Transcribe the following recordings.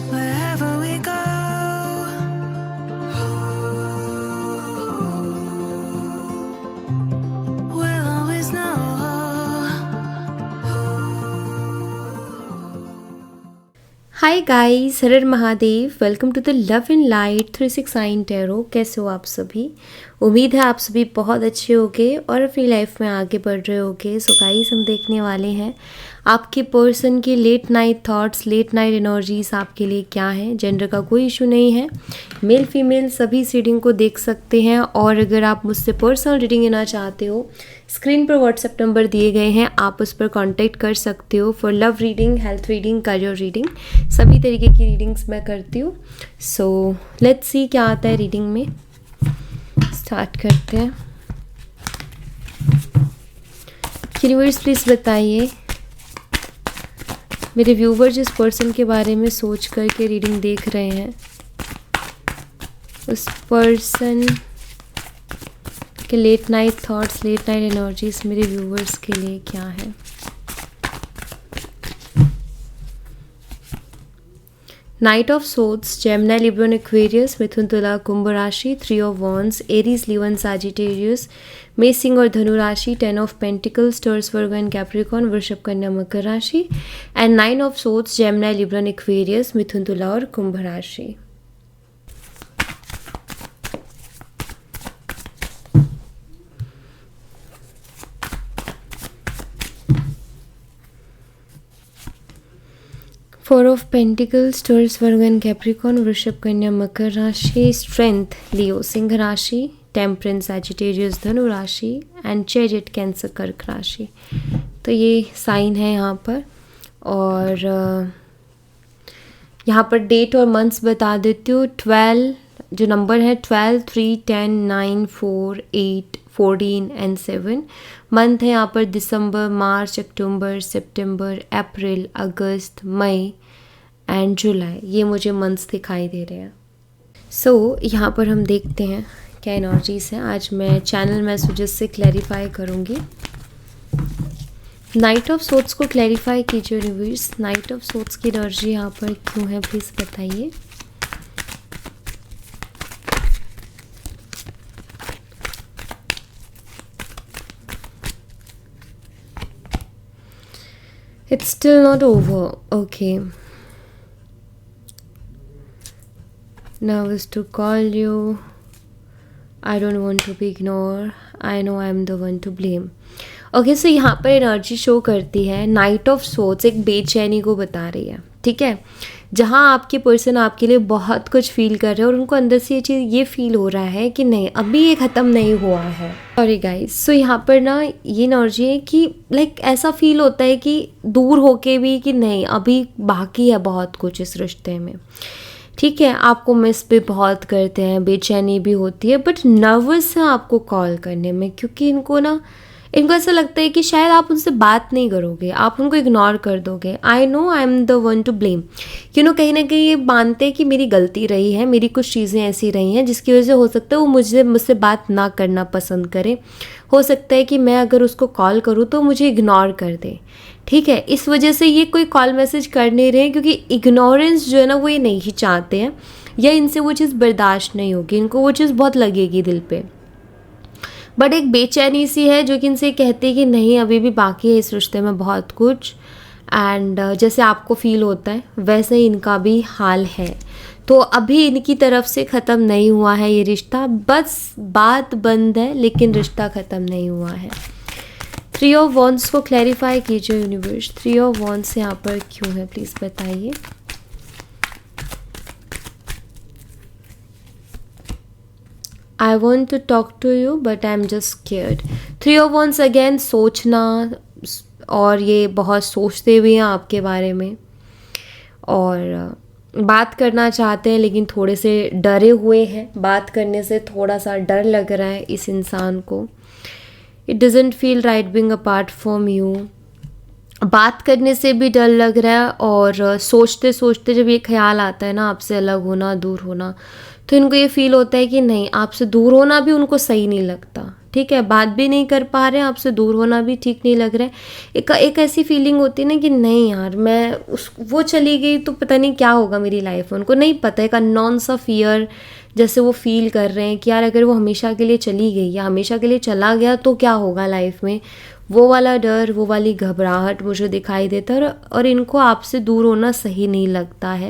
Wherever we go, we'll always know. Hi guys, हर हर Mahadev. Welcome to the love in light 369 tarot. कैसे हो आप सभी? उम्मीद है आप सभी बहुत अच्छे होगे और अपनी लाइफ में आगे बढ़ रहे होगे। सो गाइस, हम देखने वाले हैं आपके पर्सन की late night thoughts, late night energies आपके लिए क्या है। जेंडर का कोई इशू नहीं है, मेल फीमेल सभी इस रीडिंग को देख सकते हैं। और अगर आप मुझसे पर्सनल रीडिंग लेना चाहते हो, स्क्रीन पर व्हाट्सएप नंबर दिए गए हैं, आप उस पर कांटेक्ट कर सकते हो for love reading, health reading, career reading, सभी तरीके की रीडिंग्स मैं करती हूँ। सो लेट्स सी क्या आता है रीडिंग में। स्टार्ट करते हैं। यूनिवर्स प्लीज़ बताइए, मेरे व्यूवर जिस पर्सन के बारे में सोच करके रीडिंग देख रहे हैं, उस पर्सन के late night thoughts, late night energies मेरे व्यूवर्स के लिए क्या है। Knight of swords, Gemini, Libra and Aquarius, मिथुन, तुला, कुंभ राशि, 3 of wands, Aries, Leo and Sagittarius, मेष, और धनु राशि, 10 of pentacles, Taurus, Virgo and Capricorn, वृषभ, कन्या, मकर राशि, and 9 of swords, Gemini, Libra and Aquarius, मिथुन, तुला और कुंभ राशि। Four of pentacles, Taurus, Virgo and Capricorn, वृषभ, कन्या, मकर राशि, स्ट्रेंथ, लियो, सिंह राशि, टेम्परेंस, सजिटेरियस, धनु राशि, एंड चैरियट, कैंसर, कर्क राशि। तो ये साइन है यहाँ पर। और यहाँ पर डेट और मंथ्स बता देती हूँ। 12 जो नंबर है, 12, 3, 10, 9, 4, 8, 14 एंड 7। मंथ है यहाँ पर दिसंबर, मार्च, अक्टूबर, सितंबर, अप्रैल, अगस्त, मई एंड जुलाई। ये मुझे मंथ्स दिखाई दे रहे हैं। सो यहाँ पर हम देखते हैं क्या एनर्जीज हैं। आज मैं चैनल मैसेजेस से क्लैरिफाई करूँगी। नाइट ऑफ सोर्ड्स को क्लैरिफाई कीजिए यूनिवर्स। नाइट ऑफ सोर्ड्स की एनर्जी यहाँ पर क्यों है, प्लीज़ बताइए। It's still not over. Okay. Nervous to call you. I don't want to be ignored. I know I'm the one to blame. Okay, so यहाँ पर energy show करती है नाइट ऑफ सोर्ड्स एक बेचैनी को बता रही है। ठीक है, जहाँ आपके पर्सन आपके लिए बहुत कुछ फील कर रहे हैं और उनको अंदर से ये चीज़ ये फील हो रहा है कि नहीं, अभी ये ख़त्म नहीं हुआ है। सॉरी गाइस, सो यहाँ पर ना ये एनर्जी है कि लाइक ऐसा फील होता है कि दूर होके भी कि नहीं, अभी बाकी है बहुत कुछ इस रिश्ते में। ठीक है, आपको मिस भी बहुत करते हैं, बेचैनी भी होती है, बट नर्वस है आपको कॉल करने में, क्योंकि इनको ऐसा लगता है कि शायद आप उनसे बात नहीं करोगे, आप उनको इग्नोर कर दोगे। I know I am the one two blame. कहीं ना कहीं ये मानते हैं कि मेरी गलती रही है, मेरी कुछ चीज़ें ऐसी रही हैं जिसकी वजह से हो सकता है वो मुझसे बात ना करना पसंद करे। हो सकता है कि मैं अगर उसको कॉल करूँ तो मुझे इग्नोर कर दे। ठीक है, इस वजह से ये कोई कॉल मैसेज कर नहीं रहे, क्योंकि इग्नोरेंस जो है ना वो ये नहीं चाहते हैं, या इनसे वो चीज़ बर्दाश्त नहीं होगी, इनको वो चीज़ बहुत लगेगी दिल पे। बट एक बेचैनी सी है जो कि इनसे कहती है कि नहीं, अभी भी बाकी है इस रिश्ते में बहुत कुछ। एंड जैसे आपको फील होता है वैसे ही इनका भी हाल है। तो अभी इनकी तरफ से ख़त्म नहीं हुआ है ये रिश्ता, बस बात बंद है लेकिन रिश्ता ख़त्म नहीं हुआ है। 3 ऑफ वॉन्ड्स को क्लैरिफाई कीजिए यूनिवर्स। 3 ऑफ वॉन्ड्स यहाँ पर क्यों है, प्लीज़ बताइए। I want to talk to you but I'm just scared. 3 of Wands again, सोचना, और ये बहुत सोचते हुए हैं आपके बारे में और बात करना चाहते हैं लेकिन थोड़े से डरे हुए हैं। बात करने से थोड़ा सा डर लग रहा है इस इंसान को। It doesn't feel right being apart from you. बात करने से भी डर लग रहा है और सोचते सोचते जब ये ख्याल आता है ना आपसे अलग होना, दूर होना, तो इनको ये फील होता है कि नहीं, आपसे दूर होना भी उनको सही नहीं लगता। ठीक है, बात भी नहीं कर पा रहे हैं, आपसे दूर होना भी ठीक नहीं लग रहा है। एक ऐसी फीलिंग होती है ना कि नहीं यार, मैं वो चली गई तो पता नहीं क्या होगा मेरी लाइफ में। उनको नहीं पता, एक अननोन सा फियर जैसे वो फील कर रहे हैं कि यार अगर वो हमेशा के लिए चली गई या हमेशा के लिए चला गया तो क्या होगा लाइफ में। वो वाला डर, वो वाली घबराहट मुझे दिखाई देता है, और इनको आपसे दूर होना सही नहीं लगता है।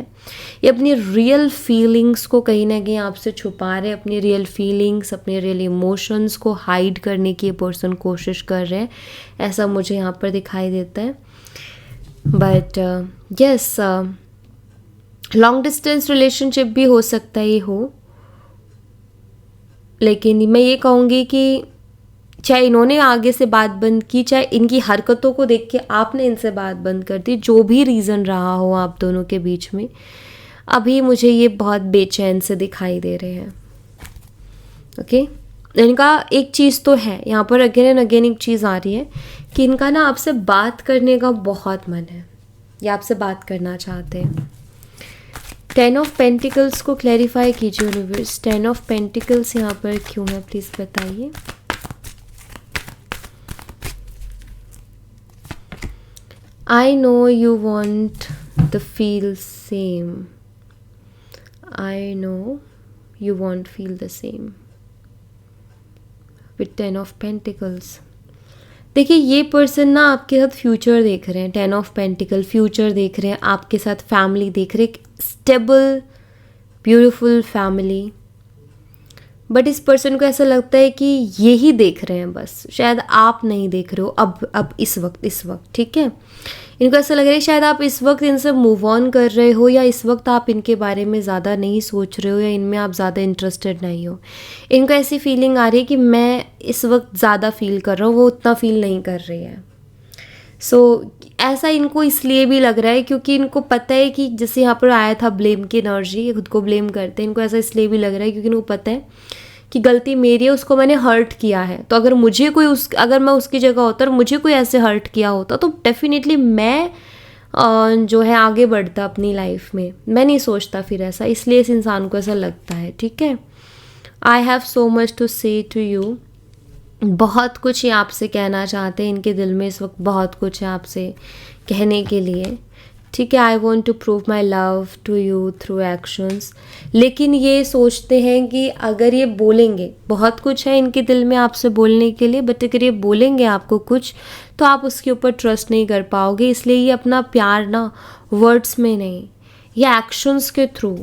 ये अपनी रियल फीलिंग्स को कहीं ना कहीं आपसे छुपा रहे हैं, अपनी रियल फीलिंग्स, अपने रियल इमोशंस को हाइड करने की ये पर्सन कोशिश कर रहे हैं, ऐसा मुझे यहाँ पर दिखाई देता है। But yes, long distance relationship भी हो सकता है ये हो, लेकिन मैं ये कहूँगी कि चाहे इन्होंने आगे से बात बंद की, चाहे इनकी हरकतों को देख के आपने इनसे बात बंद कर दी, जो भी रीज़न रहा हो आप दोनों के बीच में, अभी मुझे ये बहुत बेचैन से दिखाई दे रहे हैं। ओके, इनका एक चीज़ तो है यहाँ पर, अगेन एंड अगेन एक चीज़ आ रही है कि इनका ना आपसे बात करने का बहुत मन है, या आपसे बात करना चाहते हैं। 10 ऑफ पेंटिकल्स को क्लैरिफाई कीजिए यूनिवर्स। 10 ऑफ पेंटिकल्स यहाँ पर क्यों है, प्लीज़ बताइए। I know you want the feel same. I know you won't feel the same. With 10 of Pentacles. देखिए ये पर्सन ना आपके साथ फ्यूचर देख रहे हैं, 10 ऑफ पेंटिकल फ्यूचर देख रहे हैं, आपके साथ फैमिली देख रहे हैं, स्टेबल ब्यूटीफुल फैमिली। बट इस पर्सन को ऐसा लगता है कि ये ही देख रहे हैं बस, शायद आप नहीं देख रहे हो अब इस वक्त, ठीक है। इनको ऐसा लग रहा है शायद आप इस वक्त इनसे मूव ऑन कर रहे हो, या इस वक्त आप इनके बारे में ज़्यादा नहीं सोच रहे हो, या इनमें आप ज़्यादा इंटरेस्टेड नहीं हो। इनको ऐसी फीलिंग आ रही है कि मैं इस वक्त ज़्यादा फील कर रहा हूँ, वो उतना फील नहीं कर रही है। सो ऐसा इनको इसलिए भी लग रहा है क्योंकि इनको पता है कि जैसे यहाँ पर आया था ब्लेम की एनर्जी, खुद को ब्लेम करते हैं। इनको ऐसा इसलिए भी लग रहा है क्योंकि इनको पता है कि गलती मेरी है, उसको मैंने हर्ट किया है। तो अगर अगर मैं उसकी जगह होता और मुझे कोई ऐसे हर्ट किया होता तो डेफिनेटली मैं जो है आगे बढ़ता अपनी लाइफ में। मैं नहीं सोचता फिर ऐसा, इसलिए इस इंसान को ऐसा लगता है, ठीक है। I have so much to say to you. बहुत कुछ ये आपसे कहना चाहते हैं, इनके दिल में इस वक्त बहुत कुछ है आपसे कहने के लिए, ठीक है। I want to prove my love to you through actions. लेकिन ये सोचते हैं कि अगर ये बोलेंगे, बहुत कुछ है इनके दिल में आपसे बोलने के लिए, बट अगर ये बोलेंगे आपको कुछ तो आप उसके ऊपर ट्रस्ट नहीं कर पाओगे। इसलिए ये अपना प्यार ना वर्ड्स में नहीं, ये एक्शंस के थ्रू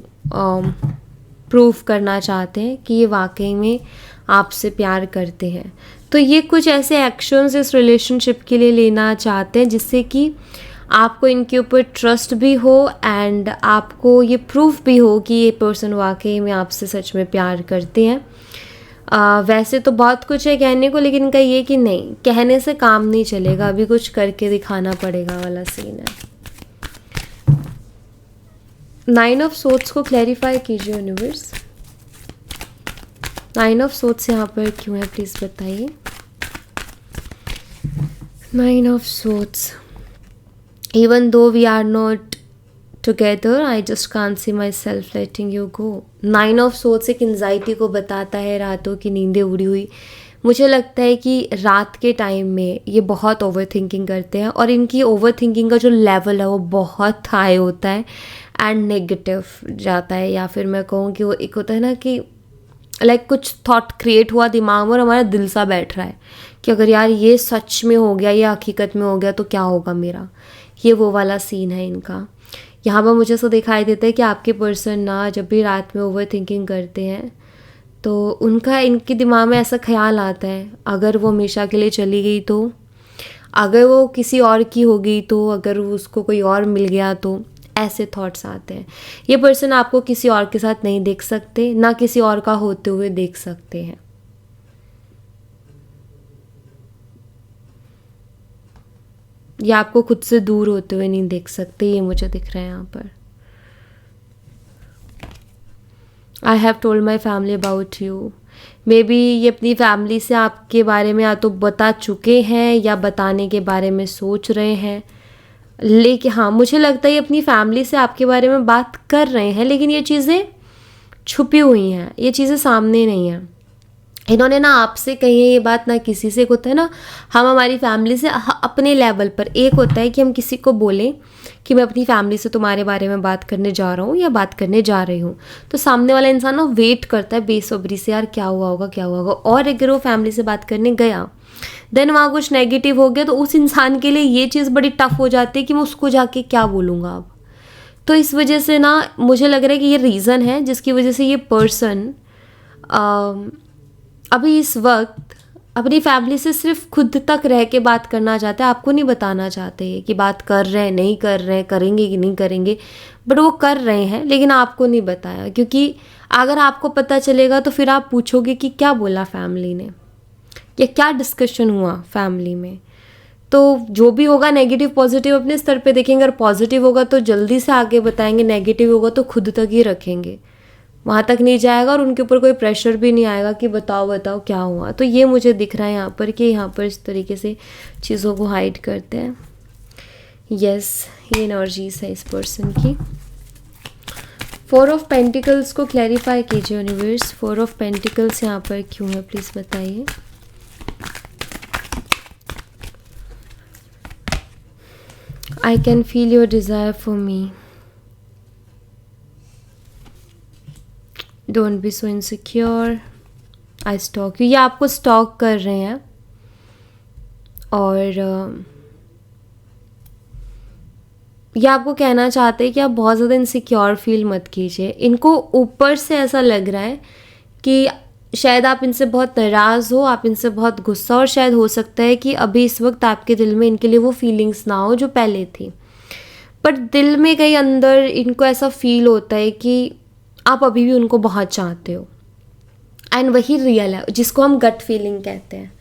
प्रूव करना चाहते हैं कि ये वाकई में आपसे प्यार करते हैं। तो ये कुछ ऐसे एक्शंस इस रिलेशनशिप के लिए लेना चाहते हैं जिससे कि आपको इनके ऊपर ट्रस्ट भी हो एंड आपको ये प्रूफ भी हो कि ये पर्सन वाकई में आपसे सच में प्यार करते हैं। वैसे तो बहुत कुछ है कहने को, लेकिन इनका ये कि नहीं, कहने से काम नहीं चलेगा, अभी कुछ करके दिखाना पड़ेगा वाला सीन है। 9 ऑफ सोर्ड्स को क्लैरिफाई कीजिए यूनिवर्स। 9 ऑफ सोर्ड्स यहाँ पर क्यों है, प्लीज़ बताइए। 9 of swords. Even though we are not together, I just can't see myself letting you go. 9 of swords एक एंजाइटी को बताता है, रातों की नींदें उड़ी हुई। मुझे लगता है कि रात के टाइम में ये बहुत ओवर थिंकिंग करते हैं, और इनकी ओवर थिंकिंग का जो लेवल है वो बहुत हाई होता है एंड नेगेटिव जाता है। या फिर मैं कहूँ कि वो एक होता है ना कि कुछ थॉट क्रिएट हुआ दिमाग में और हमारा दिल सा बैठ रहा है कि अगर यार ये सच में हो गया, ये हकीकत में हो गया तो क्या होगा मेरा। ये वो वाला सीन है इनका। यहाँ पर मुझे ऐसा दिखाई देता है कि आपके पर्सन ना जब भी रात में ओवर थिंकिंग करते हैं तो इनके दिमाग में ऐसा ख्याल आता है, अगर वो हमेशा के लिए चली गई तो, अगर वो किसी और की हो गई तो, अगर उसको कोई और मिल गया तो, ऐसे थॉट्स आते हैं। ये पर्सन आपको किसी और के साथ नहीं देख सकते, ना किसी और का होते हुए देख सकते हैं। या आपको खुद से दूर होते हुए नहीं देख सकते, ये मुझे दिख रहा है यहाँ पर। I have told my family about you. May be ये अपनी फैमिली से आपके बारे में या तो बता चुके हैं या बताने के बारे में सोच रहे हैं, लेकिन हाँ मुझे लगता है ये अपनी फैमिली से आपके बारे में बात कर रहे हैं, लेकिन ये चीज़ें छुपी हुई हैं, ये चीज़ें सामने नहीं हैं। इन्होंने ना आपसे कही है ये बात, ना किसी से। एक होता है ना हम हमारी फैमिली से अपने लेवल पर, एक होता है कि हम किसी को बोलें कि मैं अपनी फैमिली से तुम्हारे बारे में बात करने जा रहा हूँ या बात करने जा रही हूँ, तो सामने वाला इंसान ना वेट करता है बेसब्री से, यार क्या हुआ होगा क्या हुआ होगा। और अगर वो फैमिली से बात करने गया, देन वहाँ कुछ नेगेटिव हो गया, तो उस इंसान के लिए ये चीज़ बड़ी टफ हो जाती है कि मैं उसको जाके क्या बोलूँगा अब। तो इस वजह से ना मुझे लग रहा है कि ये रीज़न है जिसकी वजह से ये पर्सन अभी इस वक्त अपनी फैमिली से सिर्फ खुद तक रह के बात करना चाहते हैं। आपको नहीं बताना चाहते कि बात कर रहे हैं नहीं कर रहे हैं, करेंगे कि नहीं करेंगे, बट वो कर रहे हैं लेकिन आपको नहीं बताया। क्योंकि अगर आपको पता चलेगा तो फिर आप पूछोगे कि क्या बोला फैमिली ने या क्या डिस्कशन हुआ फैमिली में। तो जो भी होगा नेगेटिव पॉजिटिव अपने स्तर पे देखेंगे। अगर पॉजिटिव होगा तो जल्दी से आगे बताएंगे, नेगेटिव होगा तो खुद तक ही रखेंगे, वहाँ तक नहीं जाएगा और उनके ऊपर कोई प्रेशर भी नहीं आएगा कि बताओ बताओ क्या हुआ। तो ये मुझे दिख रहा है यहाँ पर कि यहाँ पर इस तरीके से चीज़ों को हाइड करते हैं। यस, ये एनर्जीज है इस पर्सन की। 4 ऑफ पेंटिकल्स को क्लैरिफाई कीजिए यूनिवर्स। 4 ऑफ पेंटिकल्स यहाँ पर क्यों है प्लीज़ बताइए। I can feel your desire for me, don't be so insecure, I stock you. ये आपको स्टॉक कर रहे हैं और ये आपको कहना चाहते हैं कि आप बहुत ज़्यादा इनसिक्योर फील मत कीजिए। इनको ऊपर से ऐसा लग रहा है कि शायद आप इनसे बहुत नाराज़ हो, आप इनसे बहुत गुस्सा, और शायद हो सकता है कि अभी इस वक्त आपके दिल में इनके लिए वो फीलिंग्स ना हो जो पहले थी, पर दिल में कहीं अंदर इनको ऐसा फील होता है कि आप अभी भी उनको बहुत चाहते हो। एंड वही रियल है जिसको हम गट फीलिंग कहते हैं,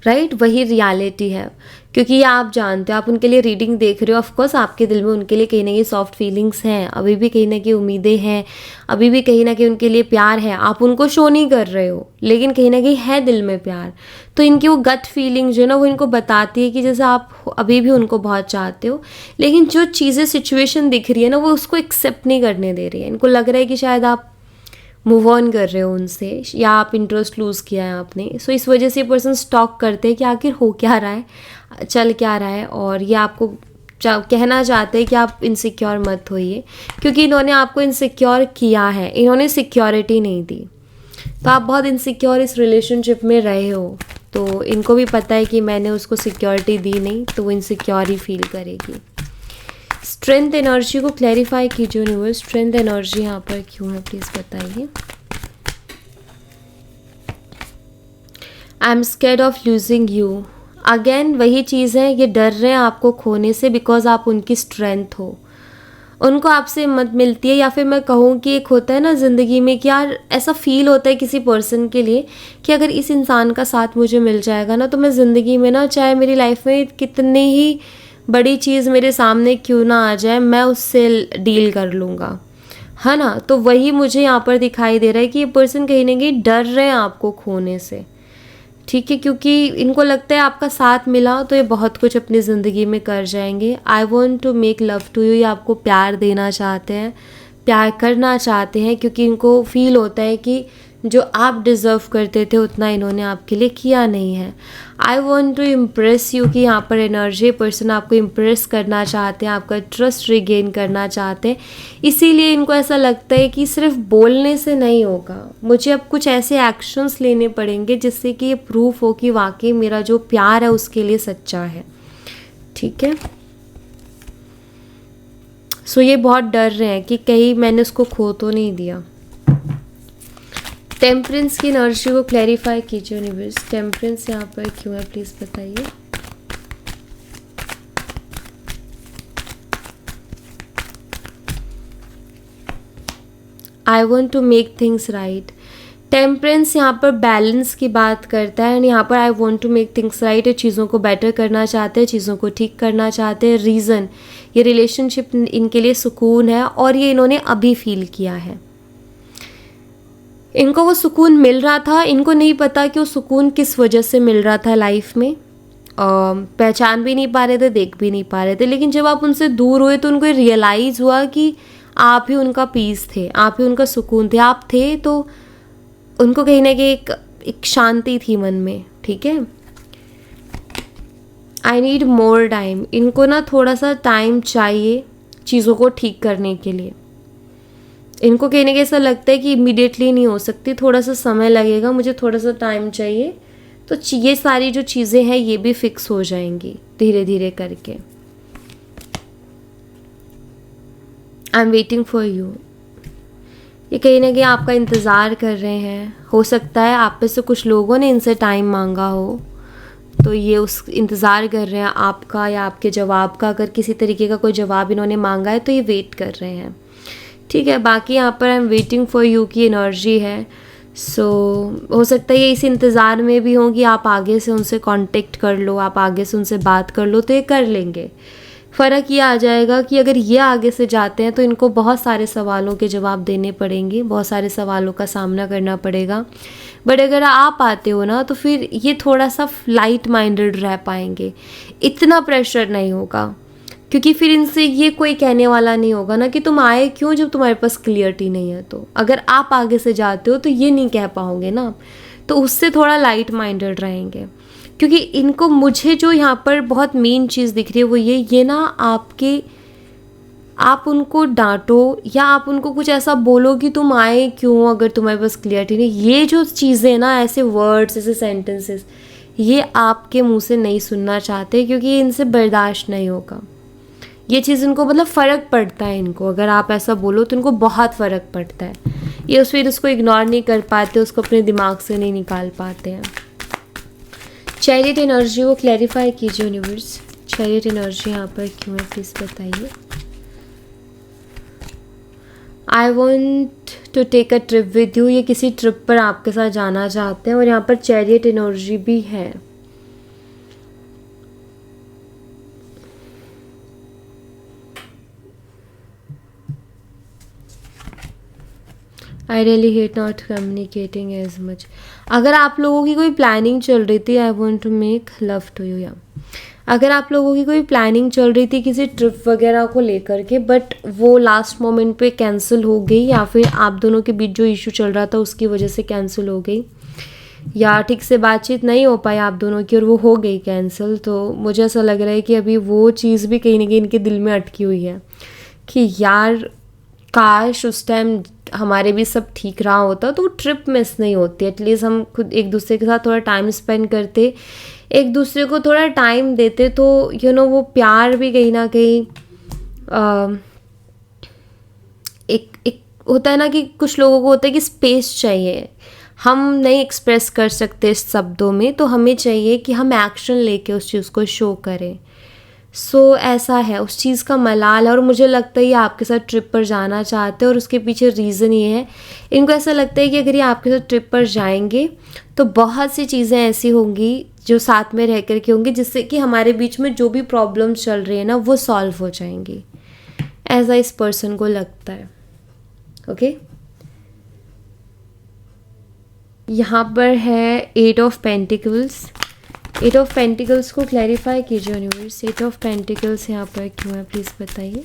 राइट? वही रियलिटी है। क्योंकि ये आप जानते हो, आप उनके लिए रीडिंग देख रहे हो, ऑफकोर्स आपके दिल में उनके लिए कहीं ना कहीं सॉफ्ट फीलिंग्स हैं, अभी भी कहीं ना कहीं उम्मीदें हैं, अभी भी कहीं ना कहीं उनके लिए प्यार है। आप उनको शो नहीं कर रहे हो लेकिन कहीं ना कहीं है दिल में प्यार। तो इनकी वो गट फीलिंग जो है ना वो इनको बताती है कि जैसे आप अभी भी उनको बहुत चाहते हो, लेकिन जो चीज़ें सिचुएशन दिख रही है ना वो उसको एक्सेप्ट नहीं करने दे रही है। इनको लग रहा है कि शायद आप मूव ऑन कर रहे हो उनसे, या आप इंटरेस्ट लूज़ किया है आपने। सो इस वजह से ये पर्सन स्टॉक करते हैं कि आखिर हो क्या रहा है, चल क्या रहा है, और ये आपको कहना चाहते हैं कि आप इनसिक्योर मत होइए, क्योंकि इन्होंने आपको इनसिक्योर किया है, इन्होंने सिक्योरिटी नहीं दी। तो आप बहुत इनसिक्योर इस रिलेशनशिप में रहे हो, तो इनको भी पता है कि मैंने उसको सिक्योरिटी दी नहीं, तो वो इनसिक्योर ही फील करेगी। स्ट्रेंथ एनर्जी को क्लैरिफाई कीजिए यूनिवर्स। स्ट्रेंथ एनर्जी यहाँ पर क्यों है प्लीज़ बताइए। I am scared of losing you. Again वही चीज़ है, ये डर रहे हैं आपको खोने से बिकॉज आप उनकी स्ट्रेंथ हो, उनको आपसे हिम्मत मिलती है। या फिर मैं कहूँ कि एक होता है ना ज़िंदगी में कि यार ऐसा फील होता है किसी पर्सन के लिए कि अगर इस इंसान का साथ मुझे मिल जाएगा ना तो मैं ज़िंदगी में ना, चाहे मेरी लाइफ में कितने ही बड़ी चीज़ मेरे सामने क्यों ना आ जाए, मैं उससे डील कर लूँगा, है ना। तो वही मुझे यहाँ पर दिखाई दे रहा है कि ये पर्सन कहीं ना कहीं डर रहे हैं आपको खोने से, ठीक है, क्योंकि इनको लगता है आपका साथ मिला तो ये बहुत कुछ अपनी ज़िंदगी में कर जाएंगे। I want to make love to you, ये आपको प्यार देना चाहते हैं, प्यार करना चाहते हैं, क्योंकि इनको फील होता है कि जो आप डिज़र्व करते थे उतना इन्होंने आपके लिए किया नहीं है। I want to impress you, कि यहाँ पर एनर्जी पर्सन आपको इम्प्रेस करना चाहते हैं, आपका ट्रस्ट रिगेन करना चाहते हैं। इसीलिए इनको ऐसा लगता है कि सिर्फ बोलने से नहीं होगा, मुझे अब कुछ ऐसे एक्शंस लेने पड़ेंगे जिससे कि ये प्रूफ हो कि वाकई मेरा जो प्यार है उसके लिए सच्चा है, ठीक है। सो ये बहुत डर रहे हैं कि कहीं मैंने उसको खो तो नहीं दिया। टेम्परेंस की एनर्जी को क्लैरिफाई कीजिए यूनिवर्स। टेम्परेंस यहाँ पर क्यों है प्लीज़ बताइए। I want to make things right. Temperance यहाँ पर बैलेंस की बात करता है, एंड यहाँ पर I want to make things right, चीज़ों को बेटर करना चाहते हैं, चीज़ों को ठीक करना चाहते हैं। रीज़न, ये रिलेशनशिप इनके लिए सुकून है और ये इन्होंने अभी फील किया है। इनको वो सुकून मिल रहा था, इनको नहीं पता कि वो सुकून किस वजह से मिल रहा था लाइफ में, पहचान भी नहीं पा रहे थे, देख भी नहीं पा रहे थे। लेकिन जब आप उनसे दूर हुए तो उनको रियलाइज़ हुआ कि आप ही उनका पीस थे, आप ही उनका सुकून थे। आप थे तो उनको कहीं ना कहीं एक शांति थी मन में, ठीक है। आई नीड मोर टाइम, इनको ना थोड़ा सा टाइम चाहिए चीज़ों को ठीक करने के लिए। इनको कहने के ऐसा लगता है कि इमीडिएटली नहीं हो सकती, थोड़ा सा समय लगेगा, मुझे थोड़ा सा टाइम चाहिए, तो ये सारी जो चीज़ें हैं ये भी फिक्स हो जाएंगी धीरे धीरे करके। I am waiting for you, ये कहीं ना कहीं आपका इंतज़ार कर रहे हैं। हो सकता है आप में से कुछ लोगों ने इनसे टाइम मांगा हो, तो ये उस इंतज़ार कर रहे हैं आपका या आपके जवाब का। अगर किसी तरीके का कोई जवाब इन्होंने मांगा है तो ये वेट कर रहे हैं, ठीक है। बाकी यहाँ पर I am waiting for you की एनर्जी है। सो हो सकता है ये इस इंतज़ार में भी हों कि आप आगे से उनसे कांटेक्ट कर लो, आप आगे से उनसे बात कर लो, तो ये कर लेंगे। फ़र्क ये आ जाएगा कि अगर ये आगे से जाते हैं तो इनको बहुत सारे सवालों के जवाब देने पड़ेंगे, बहुत सारे सवालों का सामना करना पड़ेगा। बट अगर आप आते हो ना तो फिर ये थोड़ा सा लाइट माइंडेड रह पाएंगे, इतना प्रेशर नहीं होगा, क्योंकि फिर इनसे ये कोई कहने वाला नहीं होगा ना कि तुम आए क्यों जब तुम्हारे पास क्लियरिटी नहीं है। तो अगर आप आगे से जाते हो तो ये नहीं कह पाओगे ना, तो उससे थोड़ा लाइट माइंडेड रहेंगे। क्योंकि इनको मुझे जो यहाँ पर बहुत मेन चीज़ दिख रही है वो ये ना आप उनको डांटो या आप उनको कुछ ऐसा बोलो कि तुम आए क्यों अगर तुम्हारे पास क्लियरिटी नहीं, ये जो चीज़ें ना, ऐसे वर्ड्स, ऐसे सेंटेंसेस, ये आपके मुंह से नहीं सुनना चाहते, क्योंकि इनसे बर्दाश्त नहीं होगा ये चीज़। इनको मतलब फ़र्क पड़ता है इनको, अगर आप ऐसा बोलो तो इनको बहुत फ़र्क पड़ता है। ये फिर उसको इग्नोर नहीं कर पाते, उसको अपने दिमाग से नहीं निकाल पाते हैं। चैरिट एनर्जी वो क्लैरिफाई कीजिए यूनिवर्स, चैरिट एनर्जी यहाँ पर क्यों है प्लीज़ बताइए। I want to take a trip with you, ये किसी ट्रिप पर आपके साथ जाना चाहते हैं और यहाँ पर चैरिट एनर्जी भी है। I really hate not communicating as much. अगर आप लोगों की कोई प्लानिंग चल रही थी, I want to make love to you, या अगर आप लोगों की कोई प्लानिंग चल रही थी किसी ट्रिप वगैरह को लेकर के, बट वो लास्ट मोमेंट पे कैंसिल हो गई, या फिर आप दोनों के बीच जो इशू चल रहा था उसकी वजह से कैंसिल हो गई, या ठीक से बातचीत नहीं हो पाई आप दोनों की और वो हो गई कैंसिल, तो मुझे ऐसा लग रहा है कि अभी वो चीज़ भी कहीं ना कहीं इनके दिल में अटकी हुई है कि यार काश उस टाइम हमारे भी सब ठीक रहा होता तो ट्रिप मिस नहीं होती, एटलीस्ट हम खुद एक दूसरे के साथ थोड़ा टाइम स्पेंड करते, एक दूसरे को थोड़ा टाइम देते, तो वो प्यार भी कहीं ना कहीं एक होता है ना कि कुछ लोगों को होता है कि स्पेस चाहिए, हम नहीं एक्सप्रेस कर सकते इस शब्दों में, तो हमें चाहिए कि हम एक्शन लेके उस चीज़ को शो करें। सो ऐसा है, उस चीज़ का मलाल है। और मुझे लगता है ये आपके साथ ट्रिप पर जाना चाहते हैं और उसके पीछे रीज़न ये है, इनको ऐसा लगता है कि अगर ये आपके साथ ट्रिप पर जाएंगे तो बहुत सी चीज़ें ऐसी होंगी जो साथ में रह कर के होंगी जिससे कि हमारे बीच में जो भी प्रॉब्लम्स चल रही है ना वो सॉल्व हो जाएंगी, ऐसा इस पर्सन को लगता है। ओके, यहाँ पर है 8 ऑफ पेंटिकल्स। 8 ऑफ पेंटिकल्स को क्लैरिफाई कीजिए यूनिवर्स, 8 ऑफ पेंटिकल्स यहाँ पर क्यों है प्लीज़ बताइए।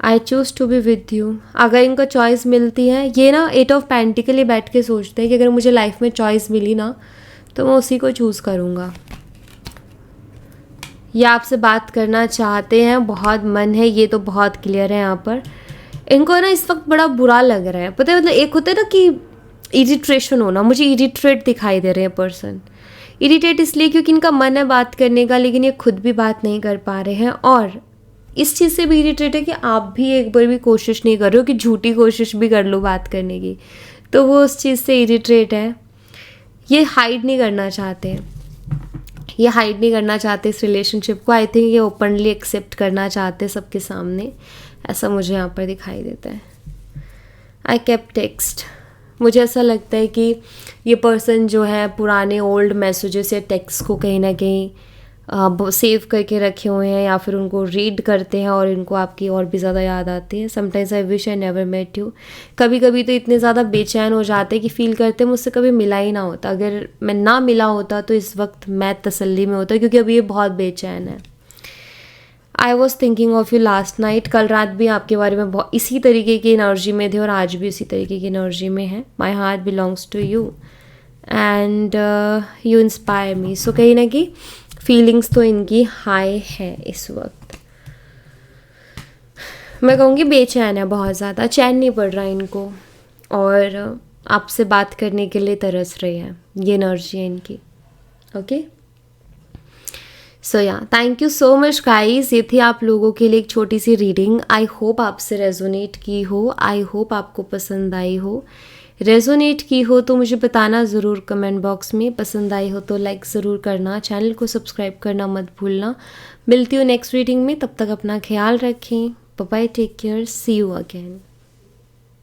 I choose to be with you, अगर इनको चॉइस मिलती है, ये ना 8 ऑफ पेंटिकल ही बैठ के सोचते हैं कि अगर मुझे लाइफ में चॉइस मिली ना तो मैं उसी को चूज़ करूँगा। ये आपसे बात करना चाहते हैं, बहुत मन है, ये तो बहुत क्लियर है यहाँ पर। इनको ना इस वक्त बड़ा बुरा लग रहा है, पता है, मतलब एक होता है ना कि इरिट्रेशन होना, मुझे इरिट्रेट दिखाई दे रहे हैं पर्सन। इरिटेट इसलिए क्योंकि इनका मन है बात करने का लेकिन ये खुद भी बात नहीं कर पा रहे हैं, और इस चीज़ से भी इरिटेट है कि आप भी एक बार भी कोशिश नहीं कर रहे हो कि झूठी कोशिश भी कर लो बात करने की, तो वो उस चीज़ से इरिटेट है। ये हाइड नहीं करना चाहते हैं, ये हाइड नहीं करना चाहते इस रिलेशनशिप को। आई थिंक ये ओपनली एक्सेप्ट करना चाहते हैं सबके सामने, ऐसा मुझे यहाँ पर दिखाई देता है। आई केप्ट टेक्स्ट, मुझे ऐसा लगता है कि ये पर्सन जो है पुराने ओल्ड मैसेजेस या टेक्स्ट को कहीं ना कहीं सेव करके रखे हुए हैं, या फिर उनको रीड करते हैं और इनको आपकी और भी ज़्यादा याद आती है। Sometimes I wish I never met you, कभी कभी तो इतने ज़्यादा बेचैन हो जाते हैं कि फील करते हैं मुझसे कभी मिला ही ना होता, अगर मैं ना मिला होता तो इस वक्त मैं तसल्ली में होता, क्योंकि अभी ये बहुत बेचैन है। I was thinking of you last night, कल रात भी आपके बारे में बहुत इसी तरीके की एनर्जी में थे और आज भी उसी तरीके की एनर्जी में है. My heart belongs to you and you inspire me. So कहीं ना कहीं फीलिंग्स तो इनकी हाई है इस वक्त. मैं कहूँगी बेचैन है बहुत ज़्यादा, चैन नहीं पड़ रहा इनको और आपसे बात करने के लिए तरस रहे हैं. ये एनर्जी है इनकी. ओके, सो या thank you so much guys. ये थी आप लोगों के लिए एक छोटी सी रीडिंग. आई होप आपसे रेजोनेट की हो, आई होप आपको पसंद आई हो. रेजोनेट की हो तो मुझे बताना ज़रूर कमेंट बॉक्स में. पसंद आई हो तो लाइक ज़रूर करना, चैनल को सब्सक्राइब करना मत भूलना. मिलती हूँ नेक्स्ट रीडिंग में, तब तक अपना ख्याल रखें. Bye bye, take care, see you again.